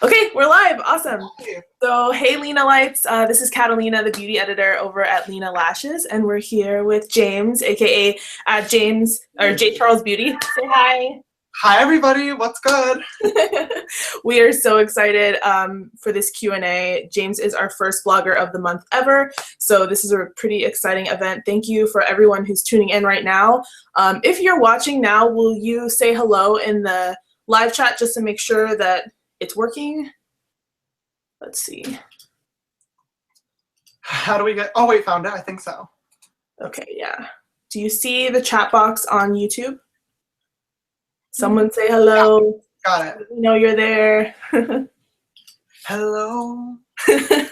Okay, we're live. Awesome. So, hey, Lena Lights. This is Catalina, the beauty editor over at Lena Lashes, and we're here with James, aka James or J Charles Beauty. Say hi. Hi, everybody. What's good? We are so excited for this Q&A. James is our first blogger of the month ever, so this is a pretty exciting event. Thank you for everyone who's tuning in right now. If you're watching now, will you say hello in the live chat just to make sure that it's working? Let's see. How do we get, oh wait, found it, I think so. Okay, yeah. Do you see the chat box on YouTube? Someone say hello. Got it. We know you're there. Hello. I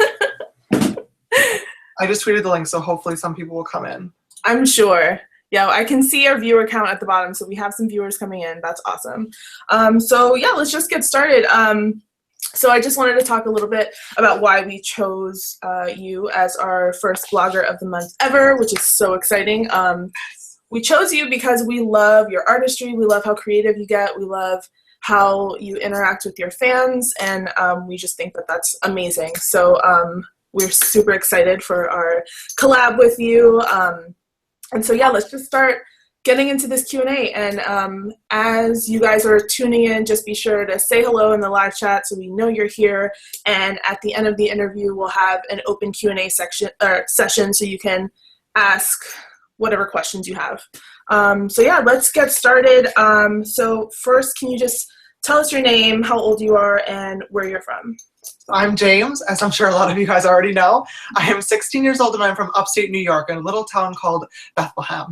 just tweeted the link, so hopefully some people will come in. I'm sure. Yeah, I can see our viewer count at the bottom, so we have some viewers coming in. That's awesome. So yeah, let's just get started. So I just wanted to talk a little bit about why we chose you as our first blogger of the month ever, which is so exciting. We chose you because we love your artistry, we love how creative you get, we love how you interact with your fans, and we just think that that's amazing. So we're super excited for our collab with you. And so yeah, let's just start getting into this Q&A. And as you guys are tuning in, just be sure to say hello in the live chat so we know you're here. And at the end of the interview, we'll have an open Q&A session so you can ask whatever questions you have. So yeah, let's get started. So first, can you just tell us your name, how old you are, and where you're from? I'm James, as I'm sure a lot of you guys already know. I am 16 years old and I'm from upstate New York in a little town called Bethlehem.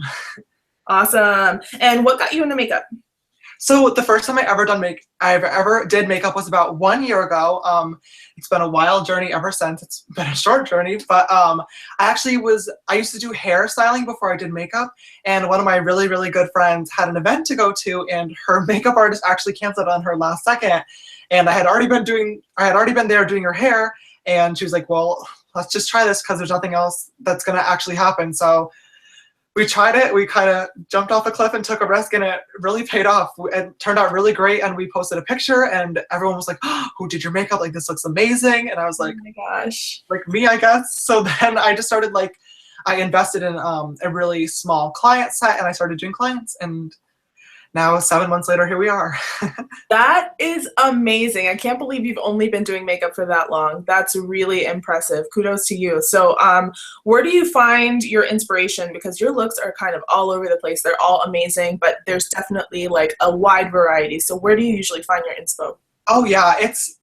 Awesome. And what got you into makeup? So the first time I ever did makeup was about 1 year ago. It's been a wild journey ever since. It's been a short journey, but I used to do hairstyling before I did makeup, and one of my really, really good friends had an event to go to, and her makeup artist actually canceled on her last second. And I had already been there doing her hair, and she was like, well, let's just try this because there's nothing else that's gonna actually happen. So we tried it. We kind of jumped off a cliff and took a risk, and it really paid off. It turned out really great, and we posted a picture, and everyone was like, oh, who did your makeup? Like, this looks amazing. And I was like, oh my gosh. Like me, I guess. So then I just started, I invested in a really small client set, and I started doing clients, and now 7 months later, here we are. That is amazing. I can't believe you've only been doing makeup for that long. That's really impressive. Kudos to you. So where do you find your inspiration? Because your looks are kind of all over the place. They're all amazing, but there's definitely like a wide variety. So where do you usually find your inspo? Oh yeah, it's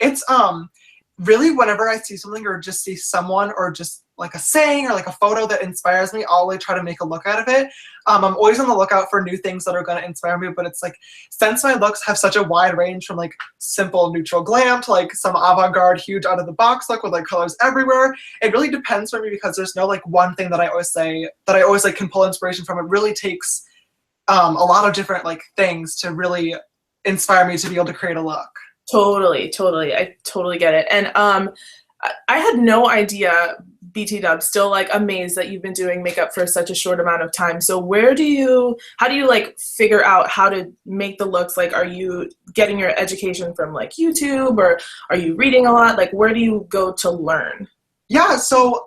really whenever I see something or just see someone or just like a saying or like a photo that inspires me, I'll like try to make a look out of it. I'm always on the lookout for new things that are going to inspire me, but it's like, since my looks have such a wide range from like simple neutral glam to like some avant-garde huge out of the box look with like colors everywhere, it really depends for me because there's no like one thing that I always like can pull inspiration from. It really takes a lot of different like things to really inspire me to be able to create a look. Totally. I totally get it. And I had no idea, BT Dub, still like amazed that you've been doing makeup for such a short amount of time. So how do you like figure out how to make the looks? Like, are you getting your education from like YouTube, or are you reading a lot? Like, where do you go to learn? Yeah, so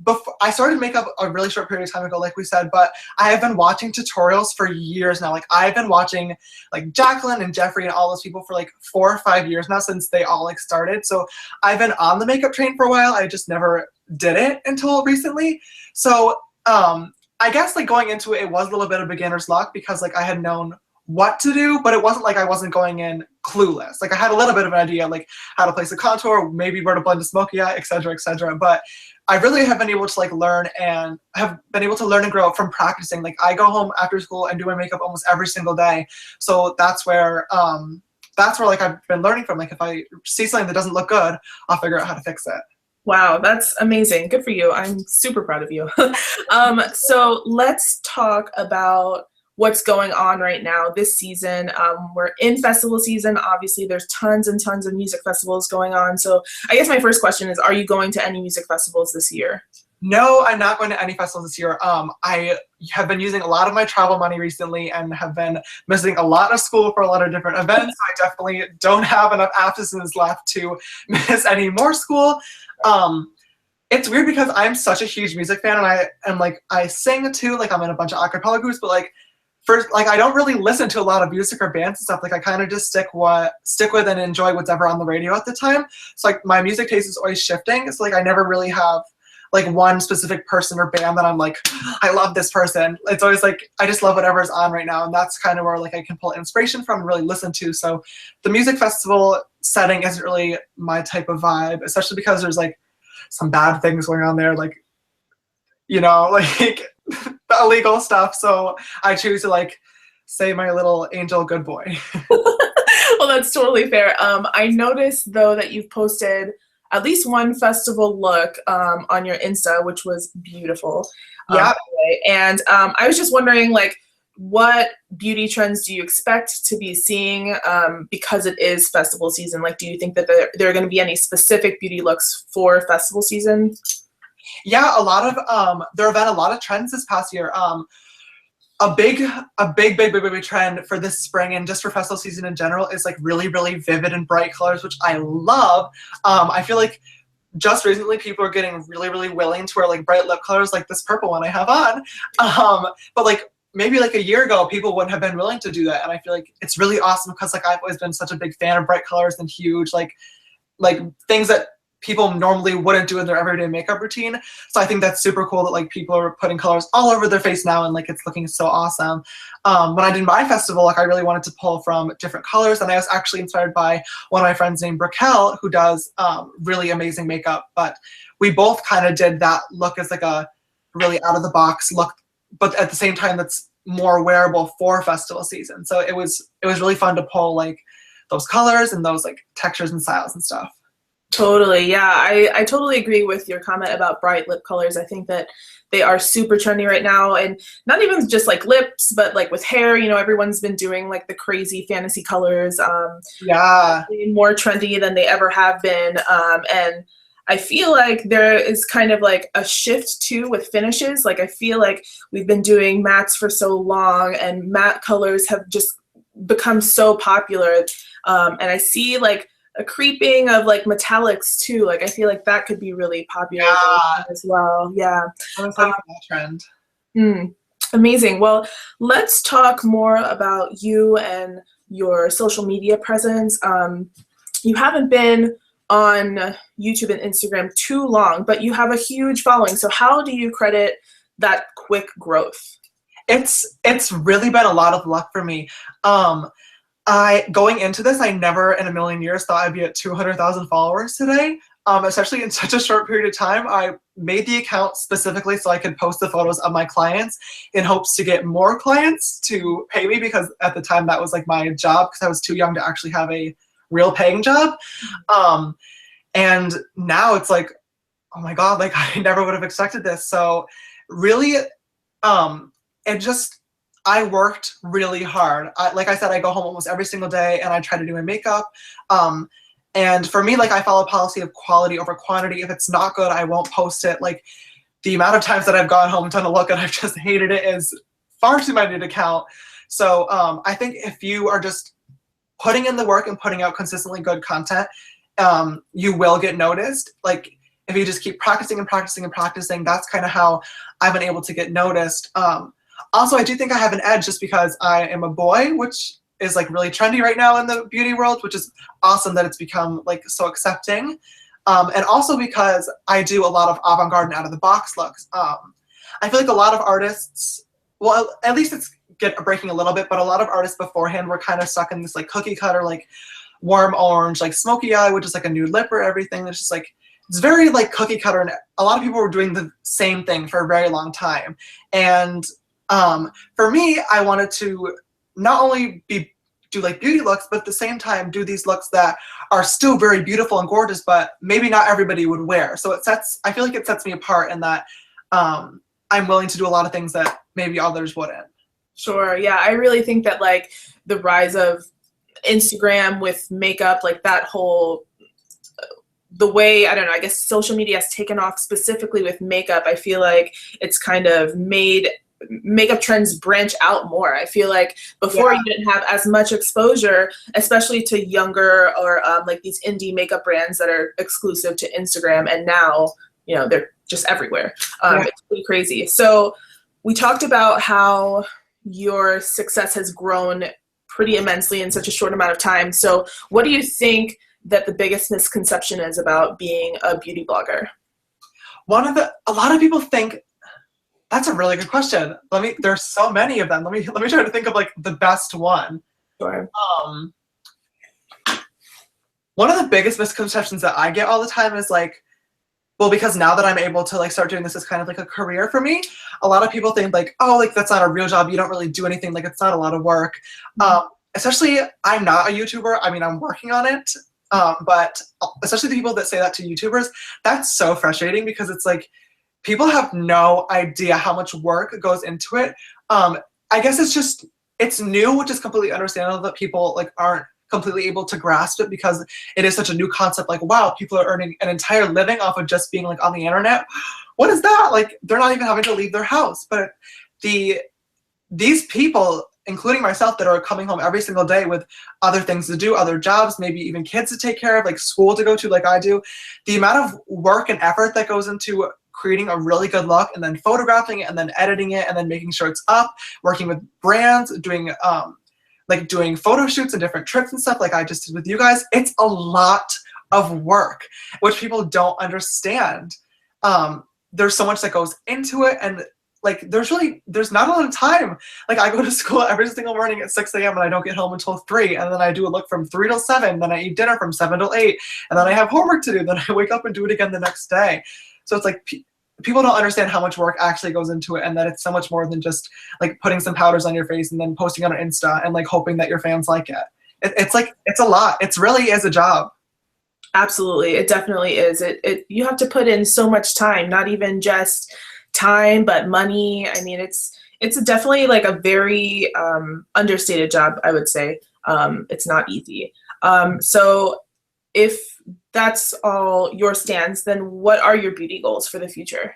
before I started makeup a really short period of time ago, like we said, but I have been watching tutorials for years now. Like, I've been watching like Jacqueline and Jeffrey and all those people for like 4 or 5 years now since they all like started. So I've been on the makeup train for a while. I just never did it until recently. So I guess like going into it, it was a little bit of beginner's luck because like I had known what to do, but it wasn't like I wasn't going in clueless. Like I had a little bit of an idea, like how to place a contour, maybe where to blend a smoky eye, etc., etc. But I really have been able to like learn and grow from practicing. Like I go home after school and do my makeup almost every single day. So that's where like I've been learning from. Like if I see something that doesn't look good, I'll figure out how to fix it. Wow, that's amazing. Good for you. I'm super proud of you. So let's talk about what's going on right now this season. We're in festival season. Obviously, there's tons and tons of music festivals going on. So I guess my first question is, are you going to any music festivals this year? No, I'm not going to any festivals this year. I have been using a lot of my travel money recently and have been missing a lot of school for a lot of different events. I definitely don't have enough absences left to miss any more school. It's weird because I'm such a huge music fan, and I am like, I sing too, like I'm in a bunch of a cappella groups, but like first, like I don't really listen to a lot of music or bands and stuff. Like I kind of just stick with and enjoy whatever on the radio at the time. So like my music taste is always shifting. So like I never really have like one specific person or band that I'm like, I love this person. It's always like I just love whatever's on right now, and that's kind of where like I can pull inspiration from and really listen to. So the music festival setting isn't really my type of vibe, especially because there's like some bad things going on there, like, you know, like the illegal stuff. So I choose to like say my little angel good boy. Well, that's totally fair. I noticed though that you've posted at least one festival look on your Insta, which was beautiful. Yeah. And I was just wondering, like, what beauty trends do you expect to be seeing because it is festival season? Like, do you think that there are going to be any specific beauty looks for festival season? Yeah, a lot of there have been a lot of trends this past year. A big trend for this spring and just for festival season in general is like really, really vivid and bright colors, which I love. I feel like just recently people are getting really, really willing to wear like bright lip colors like this purple one I have on. But like maybe like a year ago, people wouldn't have been willing to do that. And I feel like it's really awesome because like I've always been such a big fan of bright colors and huge, like things that people normally wouldn't do in their everyday makeup routine. So I think that's super cool that like people are putting colors all over their face now and like it's looking so awesome. When I did my festival, like I really wanted to pull from different colors, and I was actually inspired by one of my friends named Raquel, who does really amazing makeup. But we both kind of did that look as like a really out of the box look, but at the same time that's more wearable for festival season. So it was really fun to pull like those colors and those like textures and styles and stuff. Totally. Yeah, I totally agree with your comment about bright lip colors. I think that they are super trendy right now, and not even just like lips, but like with hair, you know, everyone's been doing like the crazy fantasy colors. Yeah. More trendy than they ever have been. And I feel like there is kind of like a shift too with finishes. Like I feel like we've been doing mattes for so long, and matte colors have just become so popular. And I see like a creeping of like metallics too. Like I feel like that could be really popular as well. Yeah. I'm excited for that trend. Amazing. Well, let's talk more about you and your social media presence. You haven't been on YouTube and Instagram too long, but you have a huge following. So how do you credit that quick growth? It's really been a lot of luck for me. Going into this, I never in a million years thought I'd be at 200,000 followers today. Especially in such a short period of time. I made the account specifically so I could post the photos of my clients in hopes to get more clients to pay me, because at the time that was like my job, because I was too young to actually have a real paying job. And now it's like, oh my God, like I never would have expected this. So really, I worked really hard. Like I said, I go home almost every single day and I try to do my makeup. And for me, like I follow a policy of quality over quantity. If it's not good, I won't post it. Like the amount of times that I've gone home and done a look and I've just hated it is far too many to count. So I think if you are just putting in the work and putting out consistently good content, you will get noticed. Like if you just keep practicing and practicing and practicing, that's kind of how I've been able to get noticed. Also, I do think I have an edge just because I am a boy, which is like really trendy right now in the beauty world, which is awesome that it's become like so accepting. And also because I do a lot of avant-garde and out-of-the-box looks. I feel like a lot of artists, well, at least it's breaking a little bit, but a lot of artists beforehand were kind of stuck in this like cookie cutter, like warm orange, like smoky eye, which is like a nude lip or everything. It's just like, it's very like cookie cutter, and a lot of people were doing the same thing for a very long time. And for me, I wanted to not only do like beauty looks, but at the same time do these looks that are still very beautiful and gorgeous, but maybe not everybody would wear. So I feel like it sets me apart in that I'm willing to do a lot of things that maybe others wouldn't. Sure. Yeah, I really think that like the rise of Instagram with makeup, like that whole the way, I don't know, I guess social media has taken off specifically with makeup, I feel like it's kind of made makeup trends branch out more. I feel like before you didn't have as much exposure, especially to younger or like these indie makeup brands that are exclusive to Instagram, and now, you know, they're just everywhere. It's pretty crazy. So we talked about how your success has grown pretty immensely in such a short amount of time. So what do you think that the biggest misconception is about being a beauty blogger? A lot of people think, that's a really good question. There's so many of them. Let me try to think of like the best one. Sure. One of the biggest misconceptions that I get all the time is like, well, because now that I'm able to like start doing this as kind of like a career for me, a lot of people think like, oh, like that's not a real job. You don't really do anything. Like it's not a lot of work. Especially, I'm not a YouTuber. I mean, I'm working on it. But especially the people that say that to YouTubers, that's so frustrating because it's like, people have no idea how much work goes into it. I guess it's new, which is completely understandable that people like aren't completely able to grasp it because it is such a new concept. Like, wow, people are earning an entire living off of just being like on the internet. What is that? Like, they're not even having to leave their house. But these people, including myself, that are coming home every single day with other things to do, other jobs, maybe even kids to take care of, like school to go to like I do, the amount of work and effort that goes into creating a really good look and then photographing it and then editing it and then making sure it's up, working with brands, doing photo shoots and different trips and stuff like I just did with you guys. It's a lot of work, which people don't understand. There's so much that goes into it, and like there's not a lot of time. Like I go to school every single morning at 6 a.m. and I don't get home until 3, and then I do a look from 3 till 7, then I eat dinner from 7 till 8, and then I have homework to do, then I wake up and do it again the next day. So it's like people don't understand how much work actually goes into it, and that it's so much more than just like putting some powders on your face and then posting on Insta and like hoping that your fans like it. It's a lot. It's really is a job. Absolutely, it definitely is. You have to put in so much time, not even just time, but money. I mean, it's definitely like a very understated job, I would say. It's not easy. So if that's all your stance, then what are your beauty goals for the future?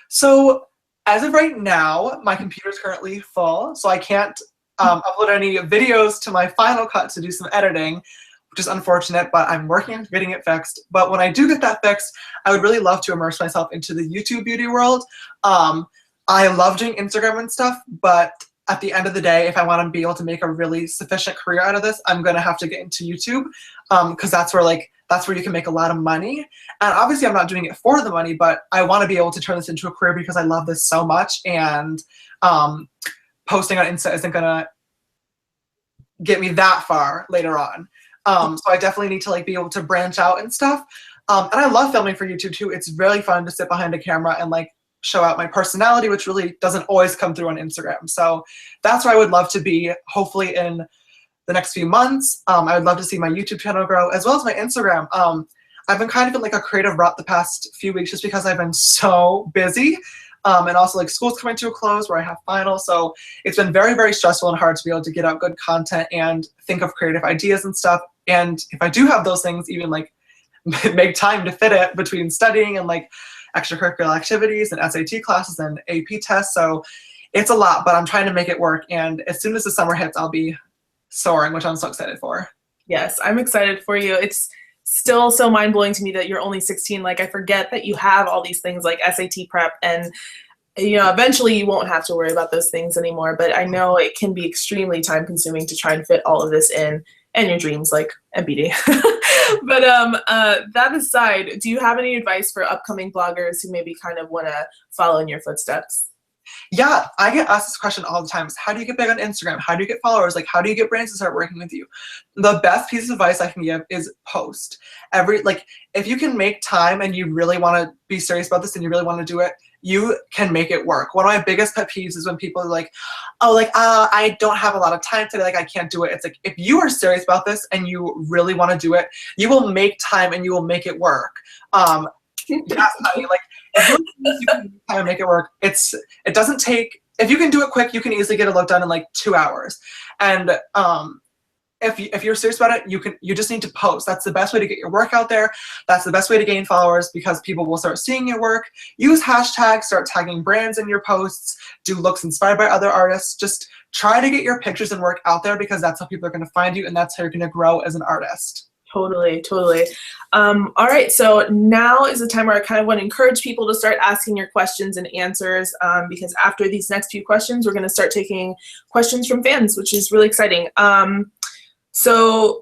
So as of right now, my computer's currently full, so I can't upload any videos to my Final Cut to do some editing, which is unfortunate, but I'm working on getting it fixed. But when I do get that fixed, I would really love to immerse myself into the YouTube beauty world. I love doing Instagram and stuff, but at the end of the day, if I want to be able to make a really sufficient career out of this, I'm going to have to get into YouTube, because that's where you can make a lot of money. And obviously I'm not doing it for the money, but I want to be able to turn this into a career because I love this so much, and posting on Insta isn't going to get me that far later on. So I definitely need to like be able to branch out and stuff. And I love filming for YouTube too. It's really fun to sit behind a camera and like show out my personality, which really doesn't always come through on Instagram. So that's where I would love to be, hopefully in the next few months. I would love to see my YouTube channel grow as well as my Instagram. I've been kind of in like a creative rut the past few weeks just because I've been so busy. And also like school's coming to a close where I have finals. So it's been very, very stressful and hard to be able to get out good content and think of creative ideas and stuff. And if I do have those things, even like make time to fit it between studying and like extracurricular activities and SAT classes and AP tests. So it's a lot, but I'm trying to make it work. And as soon as the summer hits, I'll be soaring, which I'm so excited for. Yes, I'm excited for you. It's still so mind-blowing to me that you're only 16. Like I forget that you have all these things like SAT prep, and you know, eventually you won't have to worry about those things anymore, but I know it can be extremely time consuming to try and fit all of this in, and your dreams like MBD. But that aside, do you have any advice for upcoming bloggers who maybe kind of want to follow in your footsteps? Yeah, I get asked this question all the time. How do you get big on Instagram? How do you get followers? Like, how do you get brands to start working with you? The best piece of advice I can give is post. If you can make time and you really want to be serious about this and you really want to do it, you can make it work. One of my biggest pet peeves is when people are like, oh, like, I don't have a lot of time today, like, I can't do it. It's like, if you are serious about this and you really want to do it, you will make time and you will make it work. That's funny. Like, if you can make time and make it work, it doesn't take, if you can do it quick, you can easily get a look done in like 2 hours. And if you're serious about it, you just need to post. That's the best way to get your work out there. That's the best way to gain followers because people will start seeing your work. Use hashtags, start tagging brands in your posts, do looks inspired by other artists. Just try to get your pictures and work out there because that's how people are going to find you and that's how you're going to grow as an artist. Totally, totally. All right, so now is the time where I kind of want to encourage people to start asking your questions and answers because after these next few questions, we're going to start taking questions from fans, which is really exciting. So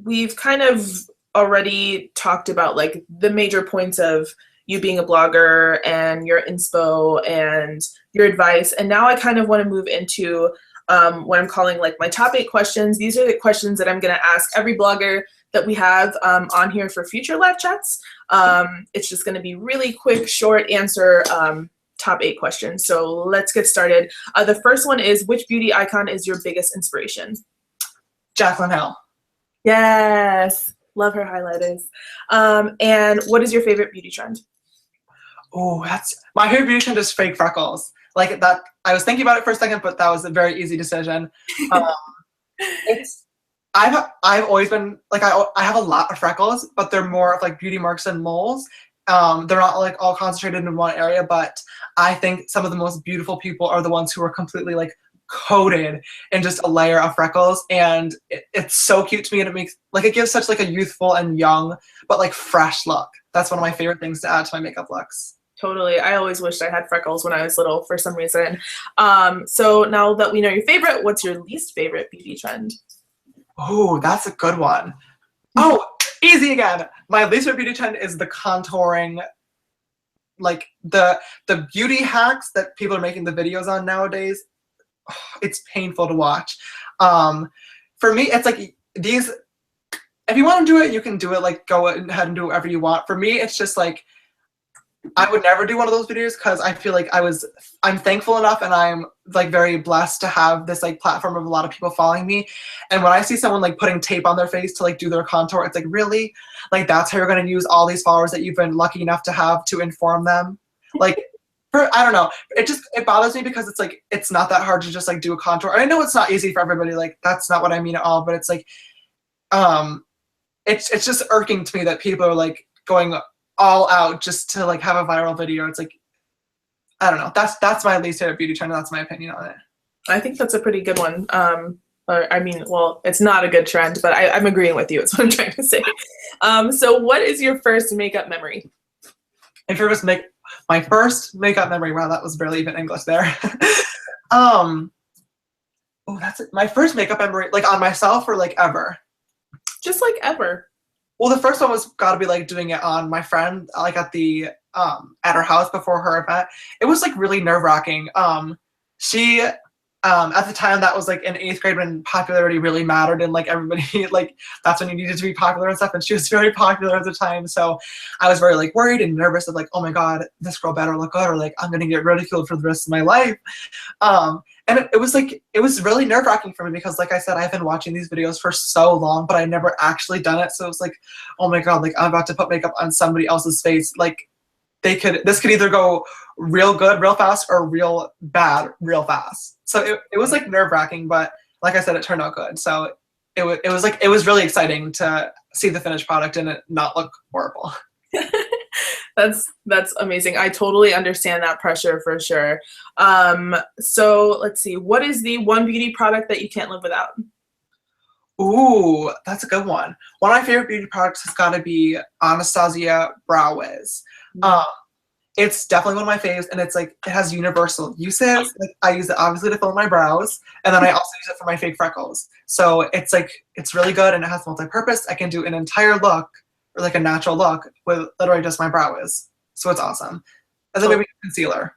we've kind of already talked about like the major points of you being a blogger and your inspo and your advice, and now I kind of want to move into what I'm calling like my top 8 questions. These are the questions that I'm going to ask every blogger that we have on here for future live chats. It's just going to be really quick, short answer, top 8 questions. So let's get started. The first one is, which beauty icon is your biggest inspiration? Jaclyn Hill. Yes, love her highlighters. And what is your favorite beauty trend? Oh, that's my favorite beauty trend is fake freckles. Like that, I was thinking about it for a second, but that was a very easy decision. I've always been like I have a lot of freckles, but they're more of like beauty marks and moles. They're not like all concentrated in one area, but I think some of the most beautiful people are the ones who are completely like coated in just a layer of freckles, and it's so cute to me, and it makes like it gives such like a youthful and young but like fresh look. That's one of my favorite things to add to my makeup looks. Totally. I always wished I had freckles when I was little for some reason. So now that we know your favorite, what's your least favorite beauty trend? Oh, that's a good one. Oh, easy again. My least favorite beauty trend is the contouring, like the beauty hacks that people are making the videos on nowadays. Oh, it's painful to watch. For me, it's like these, if you want to do it, you can do it, like go ahead and do whatever you want. For me, it's just like, I would never do one of those videos because I feel like I'm thankful enough and I'm like very blessed to have this like platform of a lot of people following me. And when I see someone like putting tape on their face to like do their contour, it's like, really? Like that's how you're going to use all these followers that you've been lucky enough to have to inform them? Like, I don't know. It bothers me because it's like, it's not that hard to just like do a contour. I know it's not easy for everybody. Like that's not what I mean at all, but it's like, it's just irking to me that people are like going all out just to like have a viral video. It's like, I don't know. That's my least favorite beauty trend. That's my opinion on it. I think that's a pretty good one. I mean, well, it's not a good trend, but I'm agreeing with you. Is what I'm trying to say. So what is your first makeup memory? My first makeup memory. Wow, that was barely even English there. Oh, that's it. My first makeup memory, like on myself or like ever? Just like ever. Well, the first one was got to be like doing it on my friend, like at her house before her event. It was like really nerve-wracking. She at the time, that was like in 8th grade when popularity really mattered and like everybody, like that's when you needed to be popular and stuff, and she was very popular at the time. So I was very like worried and nervous of like, oh my god, this girl better look good, or like I'm gonna get ridiculed for the rest of my life. And it was really nerve-wracking for me because like I said, I've been watching these videos for so long, but I never actually done it. So it was like, oh my god, like I'm about to put makeup on somebody else's face. Like this could either go real good real fast or real bad real fast. So it was like nerve-wracking, but like I said, it turned out good. So it was really exciting to see the finished product and it not look horrible. That's amazing. I totally understand that pressure for sure. So let's see. What is the one beauty product that you can't live without? Ooh, that's a good one. One of my favorite beauty products has got to be Anastasia Brow Wiz. It's definitely one of my faves, and it's like it has universal uses. Like I use it obviously to fill in my brows, and then I also use it for my fake freckles. So it's like it's really good, and it has multi-purpose. I can do an entire look or like a natural look with literally just my brow wiz. So it's awesome. And then maybe concealer.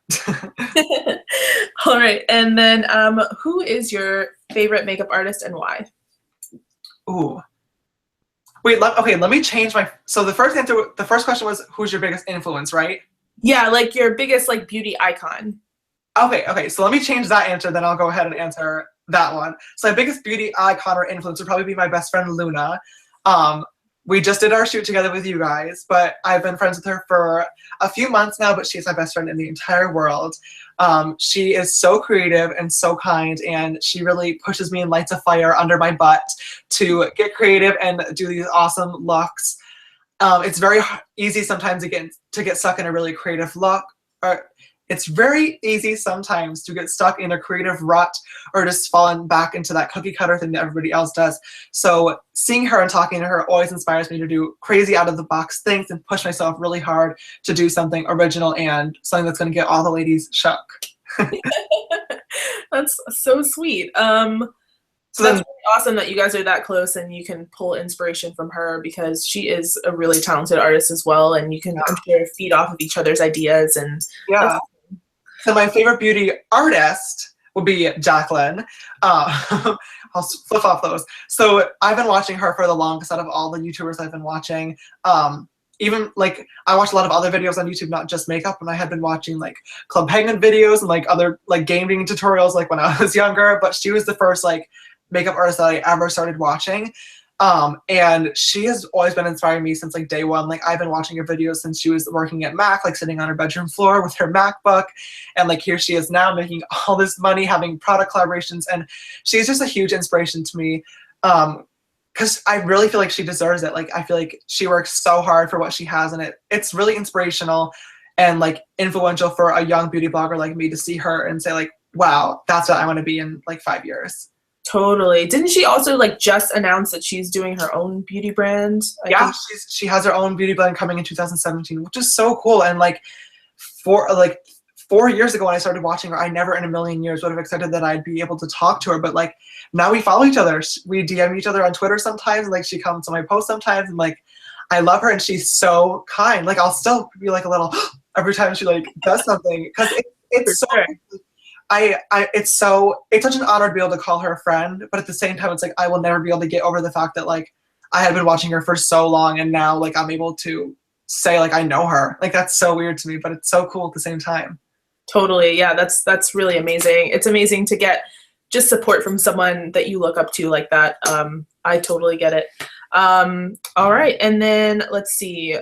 All right, and then who is your favorite makeup artist and why? Ooh. Wait, let me change my. So the first question was who's your biggest influence, right? Yeah, like your biggest like beauty icon. Okay. So let me change that answer, then I'll go ahead and answer that one. So my biggest beauty icon or influence would probably be my best friend Luna. we just did our shoot together with you guys, but I've been friends with her for a few months now, but she's my best friend in the entire world. She is so creative and so kind, and she really pushes me and lights a fire under my butt to get creative and do these awesome looks. It's very easy sometimes to get stuck in a really creative look, or it's very easy sometimes to get stuck in a creative rut or just falling back into that cookie cutter thing that everybody else does. So seeing her and talking to her always inspires me to do crazy out of the box things and push myself really hard to do something original and something that's going to get all the ladies shook. That's so sweet. So that's really awesome that you guys are that close and you can pull inspiration from her, because she is a really talented artist as well, and you can, I'm sure, feed off of each other's ideas. And yeah. So my favorite beauty artist would be Jacqueline. I'll flip off those. So I've been watching her for the longest out of all the YouTubers I've been watching. Even like I watch a lot of other videos on YouTube, not just makeup, and I had been watching like Club Penguin videos and like other like gaming tutorials like when I was younger, but she was the first like makeup artist that I ever started watching. And she has always been inspiring me since like day one. Like I've been watching her videos since she was working at Mac, like sitting on her bedroom floor with her MacBook, and like here she is now making all this money, having product collaborations, and she's just a huge inspiration to me. Because I really feel like she deserves it. Like I feel like she works so hard for what she has, and it's really inspirational and like influential for a young beauty blogger like me to see her and say like, wow, that's what I want to be in like 5 years. Totally. Didn't she also like just announce that she's doing her own beauty brand? Yeah, she has her own beauty brand coming in 2017, which is so cool. And like 4 years ago when I started watching her, I never in a million years would have expected that I'd be able to talk to her. But like now we follow each other. We DM each other on Twitter sometimes. And, like she comments on my posts sometimes, and like I love her, and she's so kind. Like I'll still be like a little every time she like does something, because it's so. Sure. It's such an honor to be able to call her a friend, but at the same time, it's like I will never be able to get over the fact that like I had been watching her for so long, and now like I'm able to say like I know her. Like that's so weird to me, but it's so cool at the same time. Totally. Yeah, that's really amazing. It's amazing to get just support from someone that you look up to like that. I totally get it. All right, and then let's see.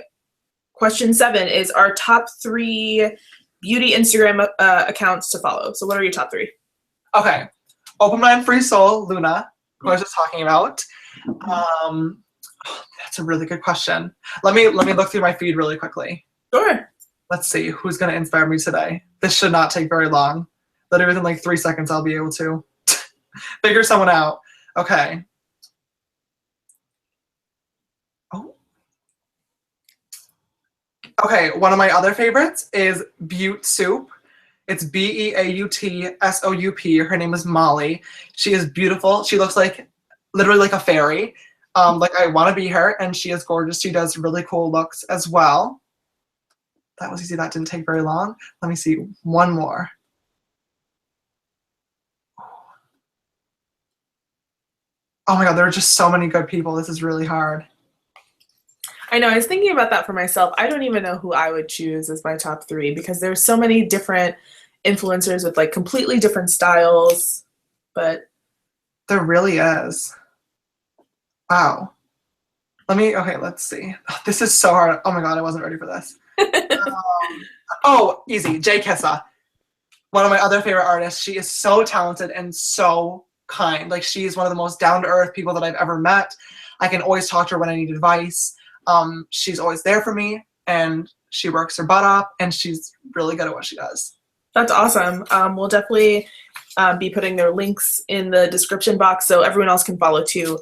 Question 7 is our top 3 beauty Instagram accounts to follow. So what are your top 3? Okay. Open Mind Free Soul, Luna, who I was just talking about. That's a really good question. Let me look through my feed really quickly. Sure. Let's see who's gonna inspire me today. This should not take very long. Literally within like 3 seconds I'll be able to figure someone out. Okay. Okay, one of my other favorites is Butte Soup. It's BEAUTSOUP. Her name is Molly. She is beautiful. She looks like literally like a fairy. Like I want to be her, and she is gorgeous. She does really cool looks as well. That was easy. That didn't take very long. Let me see. One more. Oh my God, there are just so many good people. This is really hard. I know. I was thinking about that for myself. I don't even know who I would choose as my top 3, because there's so many different influencers with like completely different styles. But there really is. Wow. Let's see. Oh, this is so hard. Oh my God, I wasn't ready for this. Easy. Jay Kissa. One of my other favorite artists. She is so talented and so kind. Like she's one of the most down-to-earth people that I've ever met. I can always talk to her when I need advice. She's always there for me, and she works her butt off, and she's really good at what she does. That's awesome. We'll definitely be putting their links in the description box so everyone else can follow too.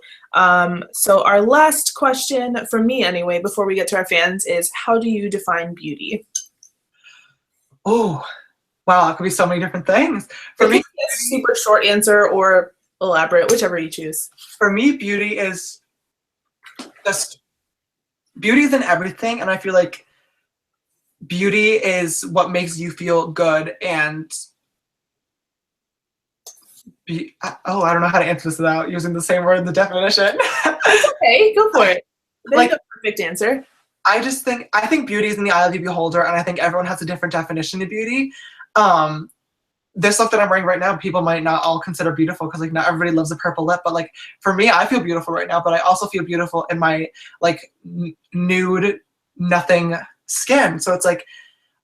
So our last question, for me anyway, before we get to our fans, is how do you define beauty? Oh, wow, it could be so many different things. For me, a super short answer or elaborate, whichever you choose. For me, beauty is in everything, and I feel like beauty is what makes you feel good, and I don't know how to answer this without using the same word in the definition. Okay, go for it. That's a perfect answer. I think beauty is in the eye of the beholder, and I think everyone has a different definition of beauty. this look that I'm wearing right now, people might not all consider beautiful because like not everybody loves a purple lip, but like for me, I feel beautiful right now, but I also feel beautiful in my like nude nothing skin. So it's like,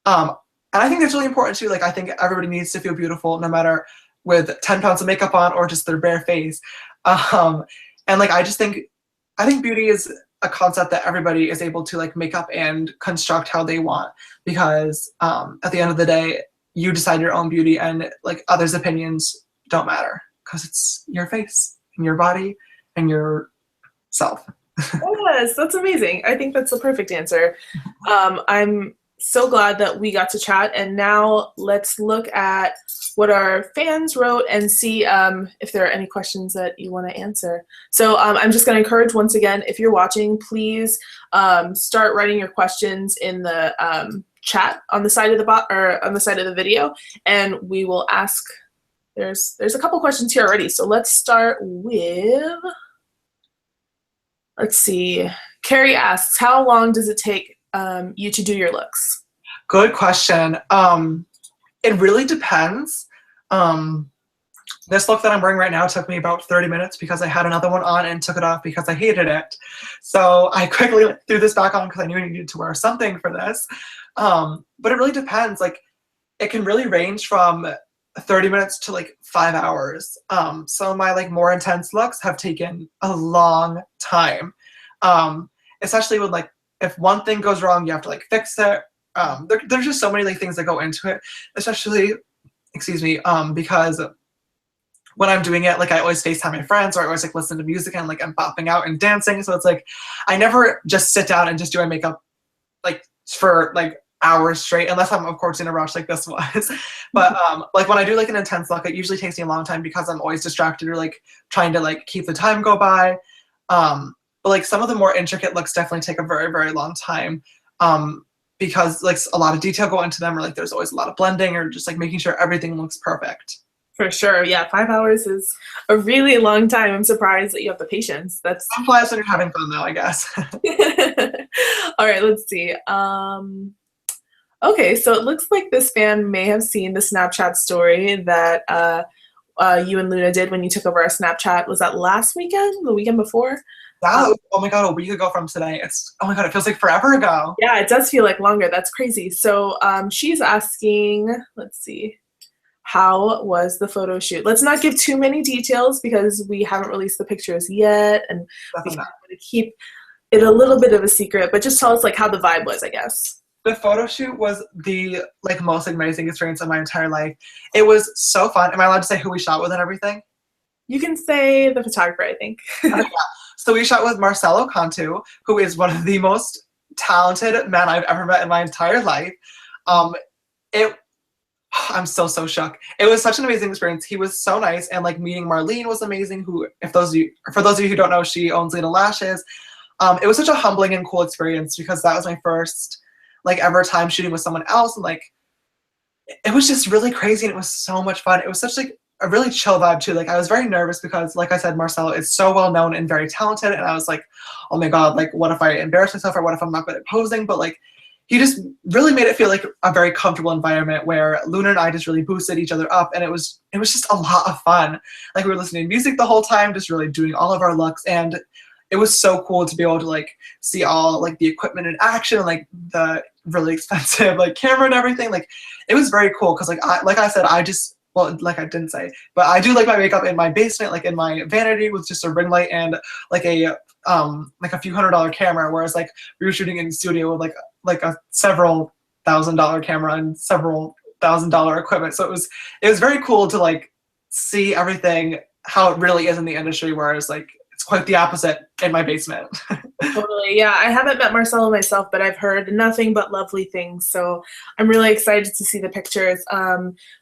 and I think that's really important too. Like I think everybody needs to feel beautiful no matter with 10 pounds of makeup on or just their bare face. And like I think beauty is a concept that everybody is able to like make up and construct how they want, because at the end of the day, you decide your own beauty, and like others' opinions don't matter because it's your face and your body and your self. Yes, that's amazing. I think that's the perfect answer. I'm so glad that we got to chat, and now let's look at what our fans wrote and see if there are any questions that you want to answer. So I'm just going to encourage once again, if you're watching, please start writing your questions in the chat on the side of the video, and we will ask. There's a couple questions here already, so let's start with. Let's see. Carrie asks, how long does it take you to do your looks? Good question. It really depends. This look that I'm wearing right now took me about 30 minutes because I had another one on and took it off because I hated it. So I quickly threw this back on because I knew I needed to wear something for this. But it really depends. Like it can really range from 30 minutes to like 5 hours. Some of my like more intense looks have taken a long time. Especially with like, if one thing goes wrong, you have to like fix it. There's just so many like things that go into it, especially, because when I'm doing it, like I always FaceTime my friends, or I always like listen to music and like I'm bopping out and dancing. So it's like, I never just sit down and just do my makeup like for like hours straight, unless I'm of course in a rush like this was. But like when I do like an intense look, it usually takes me a long time because I'm always distracted or like trying to like keep the time go by. But like some of the more intricate looks definitely take a very, very long time. Because like a lot of detail go into them, or like there's always a lot of blending, or just like making sure everything looks perfect. For sure, yeah, 5 hours is a really long time. I'm surprised that you have the patience. That's Sometimes when you're having fun though, I guess. All right, let's see. Okay, so it looks like this fan may have seen the Snapchat story that you and Luna did when you took over our Snapchat. Was that last weekend? The weekend before? Yeah, oh my god, a week ago from today. Oh my god, it feels like forever ago. Yeah, it does feel like longer. That's crazy. So she's asking, let's see, how was the photo shoot? Let's not give too many details because we haven't released the pictures yet, and we want to keep it a little bit of a secret, but just tell us like how the vibe was, I guess. The photo shoot was the like most amazing experience of my entire life. It was so fun. Am I allowed to say who we shot with and everything? You can say the photographer, I think. Yeah. So we shot with Marcelo Cantu, who is one of the most talented men I've ever met in my entire life. I'm so shook. It was such an amazing experience. He was so nice, and like meeting Marlene was amazing. Who, for those of you who don't know, she owns Lena Lashes. It was such a humbling and cool experience because that was my first like ever time shooting with someone else, and like it was just really crazy, and it was so much fun. It was such like a really chill vibe too. Like I was very nervous because, like I said, Marcelo is so well known and very talented, and I was like, oh my god, like what if I embarrass myself, or what if I'm not good at posing? But like he just really made it feel like a very comfortable environment where Luna and I just really boosted each other up, and it was just a lot of fun. Like we were listening to music the whole time, just really doing all of our looks, and it was so cool to be able to like see all like the equipment in action, like the really expensive like camera and everything. Like it was very cool because like I said, I just, well, like I didn't say, but I do like my makeup in my basement, like in my vanity with just a ring light and like a few $100 camera, whereas like we were shooting in the studio with like a several $1,000 camera and several $1,000 equipment. So it was very cool to like see everything how it really is in the industry, whereas like it's quite the opposite in my basement. Totally, yeah. I haven't met Marcelo myself, but I've heard nothing but lovely things. So I'm really excited to see the pictures.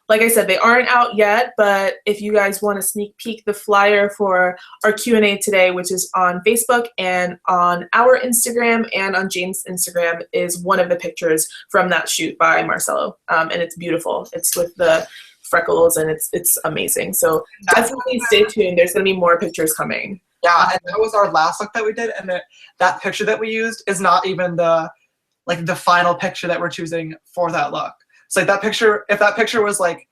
Like I said, they aren't out yet, but if you guys want to sneak peek, the flyer for our Q&A today, which is on Facebook and on our Instagram and on James' Instagram, is one of the pictures from that shoot by Marcelo. And it's beautiful. It's with the freckles, and it's amazing. So definitely stay tuned. There's going to be more pictures coming. Yeah, and that was our last look that we did, and that picture that we used is not even the final picture that we're choosing for that look. So like that picture, if that picture was like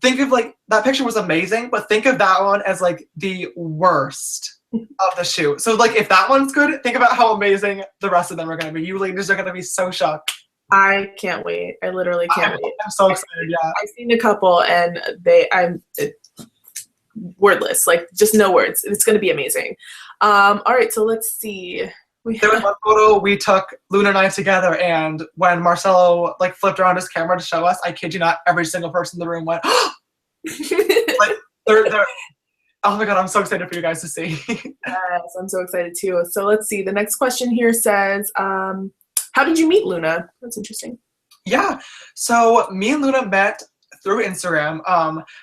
think of like that picture was amazing, but think of that one as like the worst of the shoot. So like if that one's good, think about how amazing the rest of them are going to be. You ladies are going to be so shocked. I can't wait. I literally can't wait. I'm so excited. Yeah. I've seen a couple and I'm wordless, like just no words. It's going to be amazing. All right, so let's see. There was one photo we took, Luna and I together, and when Marcelo like flipped around his camera to show us, I kid you not, every single person in the room went, like they're oh my god, I'm so excited for you guys to see. Yes, I'm so excited too. So let's see. The next question here says, how did you meet Luna? That's interesting. Yeah, so me and Luna met through Instagram.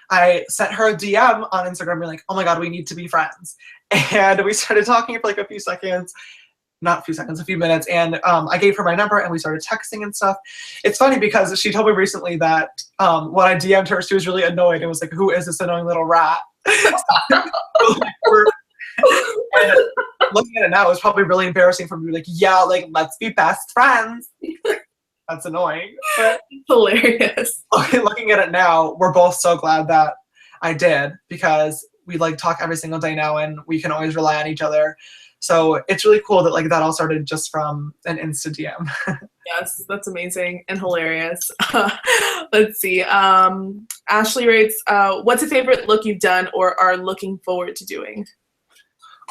I sent her a DM on Instagram, being like, oh my god, we need to be friends. And we started talking for like a few seconds. Not a few seconds, a few minutes, and I gave her my number and we started texting and stuff. It's funny because she told me recently that when I DM'd her, she was really annoyed and was like, who is this annoying little rat? And looking at it now, it's probably really embarrassing for me to be like, yeah, like, let's be best friends. That's annoying. But Hilarious. looking at it now, we're both so glad that I did, because we like talk every single day now and we can always rely on each other. So it's really cool that like that all started just from an Insta DM. Yes, that's amazing and hilarious. Let's see. Ashley writes, what's a favorite look you've done or are looking forward to doing?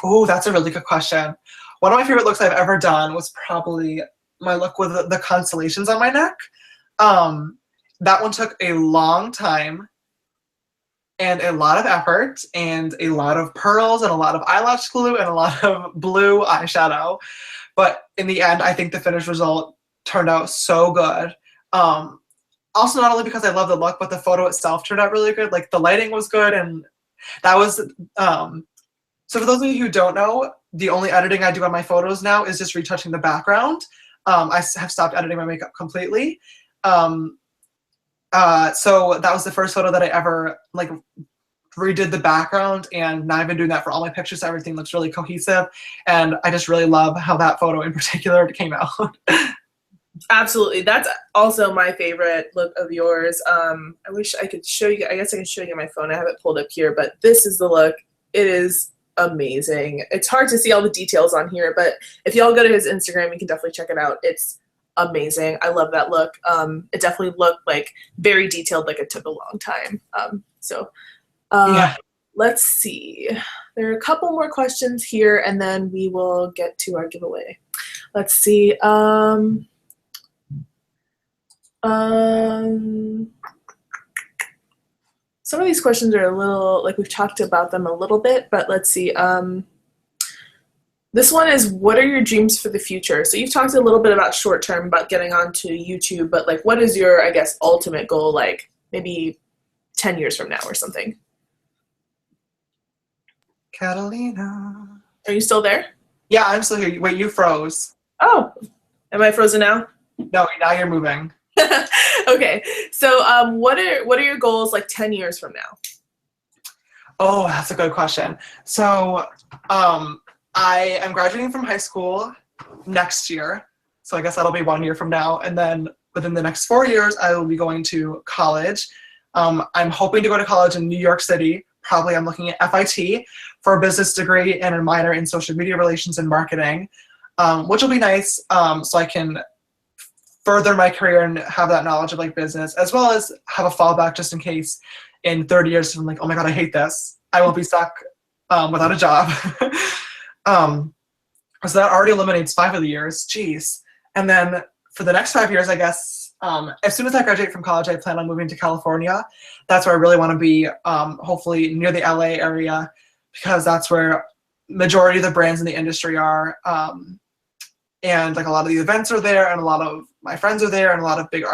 Oh, that's a really good question. One of my favorite looks I've ever done was probably my look with the constellations on my neck. That one took a long time and a lot of effort and a lot of pearls and a lot of eyelash glue and a lot of blue eyeshadow. But in the end, I think the finished result turned out so good. Also, not only because I love the look, but the photo itself turned out really good. Like the lighting was good, and that was, so for those of you who don't know, the only editing I do on my photos now is just retouching the background. I have stopped editing my makeup completely. So that was the first photo that I ever like redid the background, and now I've been doing that for all my pictures. So everything looks really cohesive, and I just really love how that photo in particular came out. Absolutely. That's also my favorite look of yours. I wish I could show you. I guess I can show you on my phone. I have it pulled up here, but this is the look. It is amazing. It's hard to see all the details on here, but if y'all go to his Instagram, you can definitely check it out. It's amazing. I love that look. It definitely looked like very detailed, like it took a long time. Yeah. Let's see. There are a couple more questions here, and then we will get to our giveaway. Let's see. Some of these questions are a little, like we've talked about them a little bit, but let's see. This one is, what are your dreams for the future? So you've talked a little bit about short term, about getting onto YouTube, but like what is your, I guess, ultimate goal, like maybe 10 years from now or something? Catalina. Are you still there? Yeah, I'm still here. Wait, you froze. Oh, am I frozen now? No, now you're moving. Okay, so what are your goals like 10 years from now? Oh, that's a good question. So I am graduating from high school next year. So I guess that'll be 1 year from now. And then within the next 4 years, I will be going to college. I'm hoping to go to college in New York City. Probably I'm looking at FIT for a business degree and a minor in social media relations and marketing, which will be nice, so I can further my career and have that knowledge of like business, as well as have a fallback just in case in 30 years I'm like, oh my god, I hate this. I won't be stuck without a job. So that already eliminates 5 of the years. Jeez. And then for the next 5 years, I guess, as soon as I graduate from college, I plan on moving to California. That's where I really want to be, hopefully near the LA area, because that's where majority of the brands in the industry are. And like a lot of the events are there, and a lot of my friends are there, and a lot of big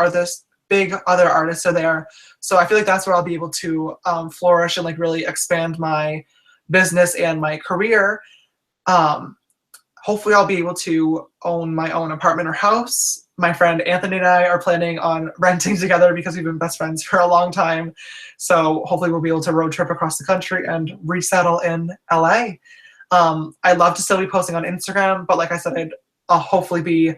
other artists are there. So I feel like that's where I'll be able to flourish and like really expand my business and my career. Hopefully I'll be able to own my own apartment or house. My friend Anthony and I are planning on renting together because we've been best friends for a long time. So hopefully we'll be able to road trip across the country and resettle in LA. I'd love to still be posting on Instagram, but like I said, I'll hopefully be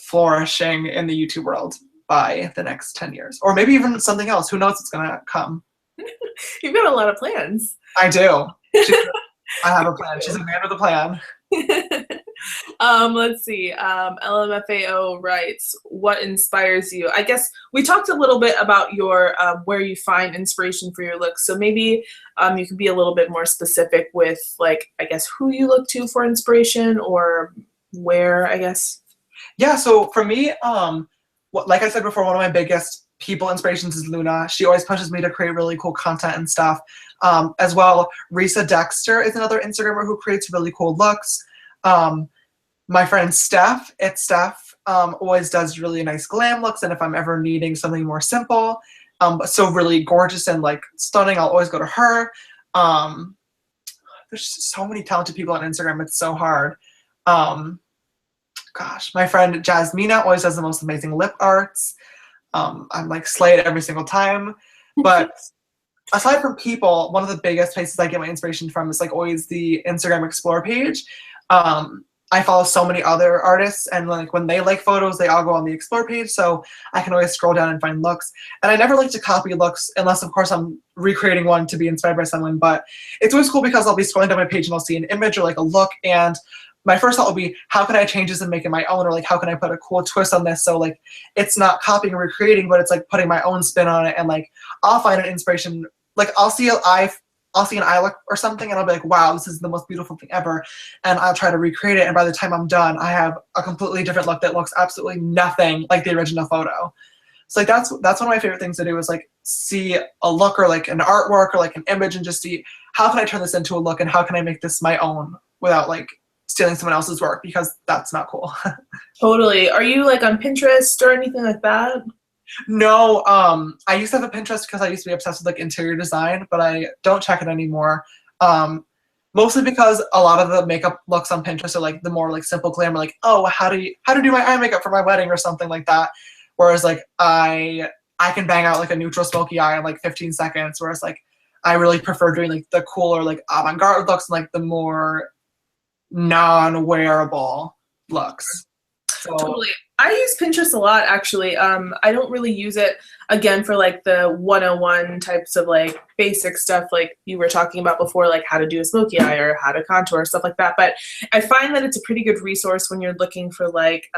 flourishing in the YouTube world. by the next 10 years. Or maybe even something else. Who knows what's going to come. You've got a lot of plans. I do. I have a plan. She's a man with a plan. Let's see. LMFAO writes, what inspires you? I guess we talked a little bit about your where you find inspiration for your looks. So maybe you could be a little bit more specific with, like, I guess, who you look to for inspiration, or where, I guess. Yeah, so for me, like I said before, one of my biggest people inspirations is Luna. She always pushes me to create really cool content and stuff. As well, Risa Dexter is another Instagrammer who creates really cool looks. My friend Steph, always does really nice glam looks, and if I'm ever needing something more simple, but so really gorgeous and like stunning, I'll always go to her. There's just so many talented people on Instagram, it's so hard. Gosh, my friend Jasmina always does the most amazing lip arts. I'm like slayed every single time. But aside from people, one of the biggest places I get my inspiration from is like always the Instagram Explore page. I follow so many other artists, and like when they like photos, they all go on the Explore page, so I can always scroll down and find looks. And I never like to copy looks unless, of course, I'm recreating one to be inspired by someone. But it's always cool because I'll be scrolling down my page and I'll see an image or like a look, and my first thought will be, how can I change this and make it my own, or like how can I put a cool twist on this so like it's not copying or recreating, but it's like putting my own spin on it. And like I'll find an inspiration, like I'll see an eye look or something, and I'll be like, wow, this is the most beautiful thing ever, and I'll try to recreate it, and by the time I'm done, I have a completely different look that looks absolutely nothing like the original photo. So like that's one of my favorite things to do, is like see a look or like an artwork or like an image and just see, how can I turn this into a look, and how can I make this my own without like stealing someone else's work, because that's not cool. Totally. Are you like on Pinterest or anything like that? No, I used to have a Pinterest because I used to be obsessed with like interior design, but I don't check it anymore. Mostly because a lot of the makeup looks on Pinterest are like the more like simple glamour, like, oh, how to do my eye makeup for my wedding or something like that. Whereas like I can bang out like a neutral smoky eye in like 15 seconds. Whereas like I really prefer doing like the cooler like avant-garde looks and like the more non-wearable looks. So, totally. I use Pinterest a lot, actually. I don't really use it, again, for like the 101 types of like basic stuff like you were talking about before, like how to do a smoky eye or how to contour, stuff like that. But I find that it's a pretty good resource when you're looking for like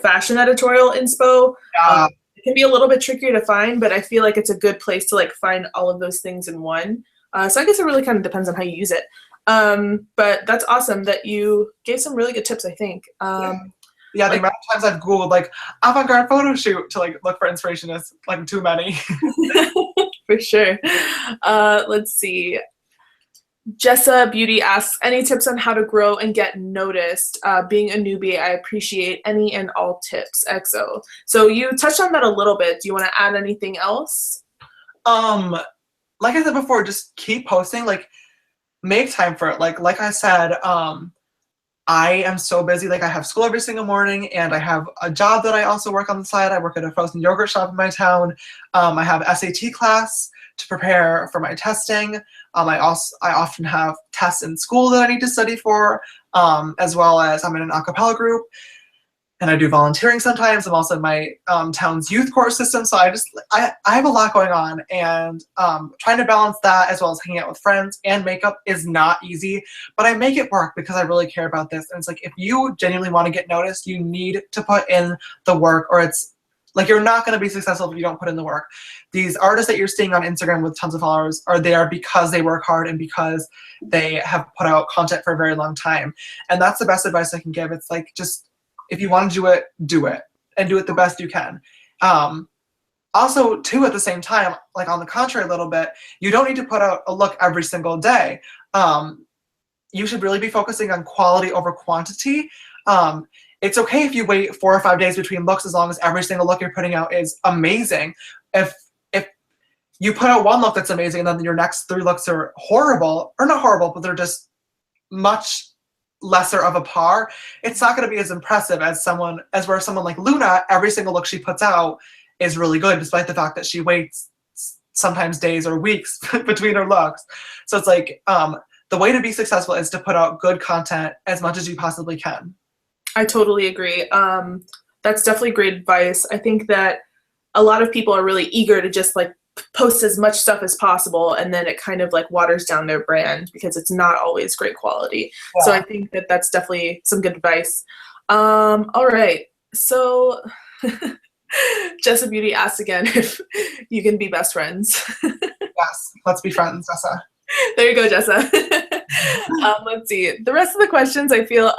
fashion editorial inspo. It can be a little bit trickier to find, but I feel like it's a good place to like find all of those things in one. So I guess it really kind of depends on how you use it. But that's awesome that you gave some really good tips, I think. Yeah, the amount of times I've Googled like avant-garde photo shoot to like look for inspiration is like too many. For sure. Let's see. Jessa Beauty asks, any tips on how to grow and get noticed? Being a newbie, I appreciate any and all tips. XO. So you touched on that a little bit. Do you want to add anything else? Like I said before, just keep posting. Like, make time for it. Like I said, I am so busy. Like I have school every single morning, and I have a job that I also work on the side. I work at a frozen yogurt shop in my town. I have SAT class to prepare for my testing. I often have tests in school that I need to study for, as well as I'm in an a cappella group, and I do volunteering sometimes. I'm also in my town's youth corps system, so I have a lot going on, and trying to balance that as well as hanging out with friends and makeup is not easy, but I make it work because I really care about this. And it's like, if you genuinely want to get noticed, you need to put in the work, or it's like you're not going to be successful if you don't put in the work. These artists that you're seeing on Instagram with tons of followers are there because they work hard and because they have put out content for a very long time. And that's the best advice I can give. It's like, just, if you want to do it, and do it the best you can. Also, too, at the same time, like on the contrary a little bit, you don't need to put out a look every single day. You should really be focusing on quality over quantity. It's okay if you wait 4 or 5 days between looks, as long as every single look you're putting out is amazing. If you put out one look that's amazing and then your next 3 looks are horrible, or not horrible, but they're just much lesser of a par, it's not going to be as impressive as someone like Luna, every single look she puts out is really good, despite the fact that she waits sometimes days or weeks between her looks. So it's like, the way to be successful is to put out good content as much as you possibly can. I totally agree. That's definitely great advice. I think that a lot of people are really eager to just like post as much stuff as possible, and then it kind of like waters down their brand because it's not always great quality. So I Yeah. think that that's definitely some good advice. All right. So Jessa Beauty asks again if you can be best friends. Yes. Let's be friends, Jessa. There you go, Jessa. Let's see. The rest of the questions I feel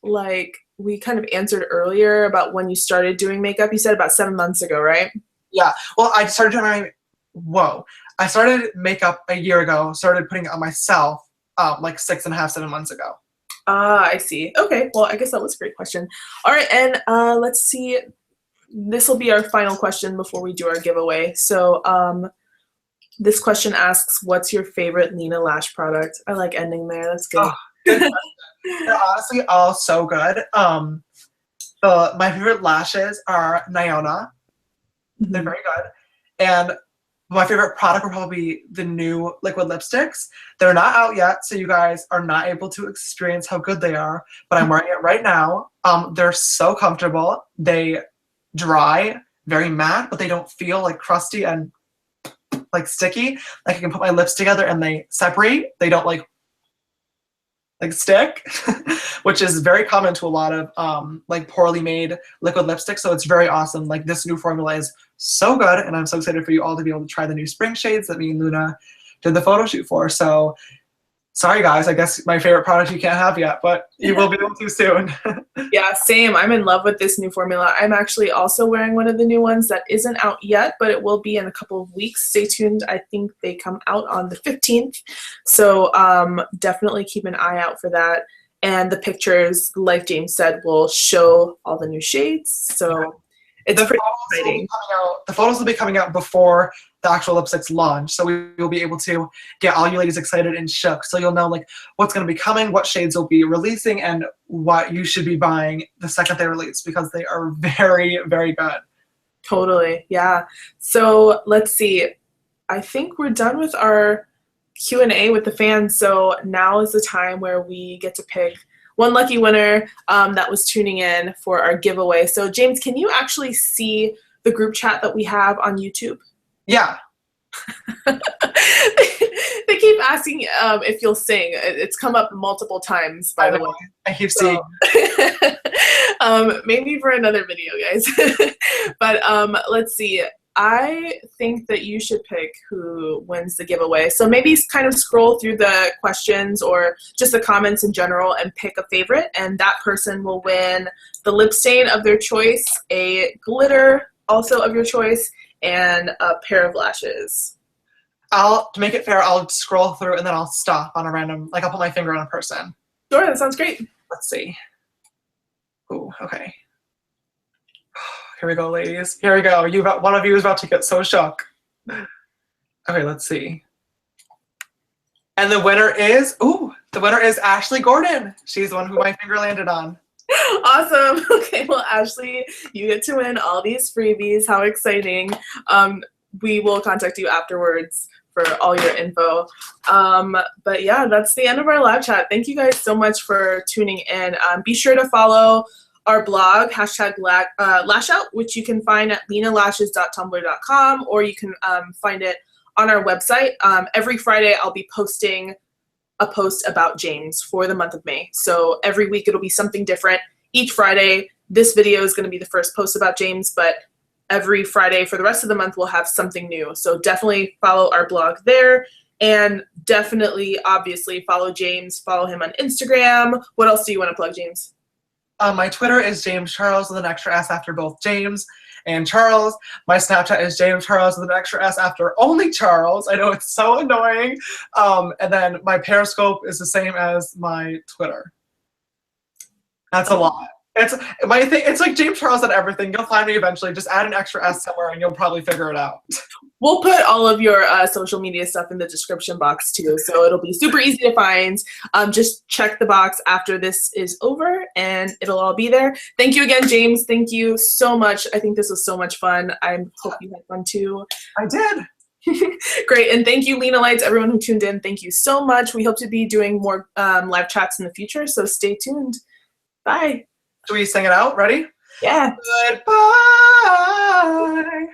like we kind of answered earlier about when you started doing makeup. You said about 7 months ago, right? Yeah. Well, I started doing I started makeup a year ago, started putting it on myself like 6.5, 7 months ago. Ah, I see. Okay, well, I guess that was a great question. All right, and let's see. This will be our final question before we do our giveaway. So this question asks, what's your favorite Lena Lash product? I like ending there. That's good. Oh, good question. They're honestly all so good. My favorite lashes are Nyona. They're very good. And my favorite product will probably be the new liquid lipsticks. They're not out yet, so you guys are not able to experience how good they are, but I'm wearing it right now. They're so comfortable. They dry, very matte, but they don't feel like crusty and like sticky. Like I can put my lips together and they separate. They don't like stick, which is very common to a lot of like poorly made liquid lipstick. So it's very awesome. Like this new formula is so good, and I'm so excited for you all to be able to try the new spring shades that me and Luna did the photo shoot for. So sorry guys, I guess my favorite product you can't have yet, but you will be able to soon. Yeah, same. I'm in love with this new formula. I'm actually also wearing one of the new ones that isn't out yet, but it will be in a couple of weeks. Stay tuned. I think they come out on the 15th. So definitely keep an eye out for that. And the pictures, like James said, will show all the new shades. So it's pretty exciting. The photos will be coming out before the actual lipsticks launch, so we will be able to get all you ladies excited and shook. So you'll know like what's going to be coming, what shades will be releasing, and what you should be buying the second they release, because they are very, very good. Totally, yeah. So let's see. I think we're done with our Q&A with the fans. So now is the time where we get to pick one lucky winner that was tuning in for our giveaway. So James, can you actually see the group chat that we have on YouTube? Yeah. They keep asking if you'll sing. It's come up multiple times, by the way. I keep seeing. Maybe for another video, guys. But let's see. I think that you should pick who wins the giveaway. So maybe kind of scroll through the questions or just the comments in general and pick a favorite, and that person will win the lip stain of their choice, a glitter also of your choice, and a pair of lashes. To make it fair, I'll scroll through and then I'll stop on a random, like I'll put my finger on a person. Sure, that sounds great. Let's see. Ooh, okay. Here we go, ladies. Here we go. One of you is about to get so shook. Okay, let's see. And the winner is Ashley Gordon. She's the one who my finger landed on. Awesome. Okay, well, Ashley, you get to win all these freebies. How exciting. We will contact you afterwards for all your info. But yeah, that's the end of our live chat. Thank you guys so much for tuning in. Be sure to follow our blog, #lashout, which you can find at lenalashes.tumblr.com, or you can find it on our website. Every Friday, I'll be posting a post about James for the month of May. So every week it'll be something different. Each Friday, this video is going to be the first post about James, but every Friday for the rest of the month we'll have something new. So definitely follow our blog there, and definitely, obviously, follow James. Follow him on Instagram. What else do you want to plug, James? My Twitter is James Charles with an extra S after both James and Charles. My Snapchat is James Charles with an extra S after only Charles. I know it's so annoying. And then my Periscope is the same as my Twitter. That's a lot. It's like James Charles at everything. You'll find me eventually. Just add an extra S somewhere and you'll probably figure it out. We'll put all of your social media stuff in the description box too, so it'll be super easy to find. Just check the box after this is over and it'll all be there. Thank you again, James. Thank you so much. I think this was so much fun. I hope you had fun too. I did. Great, and thank you, Lena Lights, everyone who tuned in. Thank you so much. We hope to be doing more live chats in the future, so stay tuned. Bye. Should we sing it out? Ready? Yeah. Goodbye.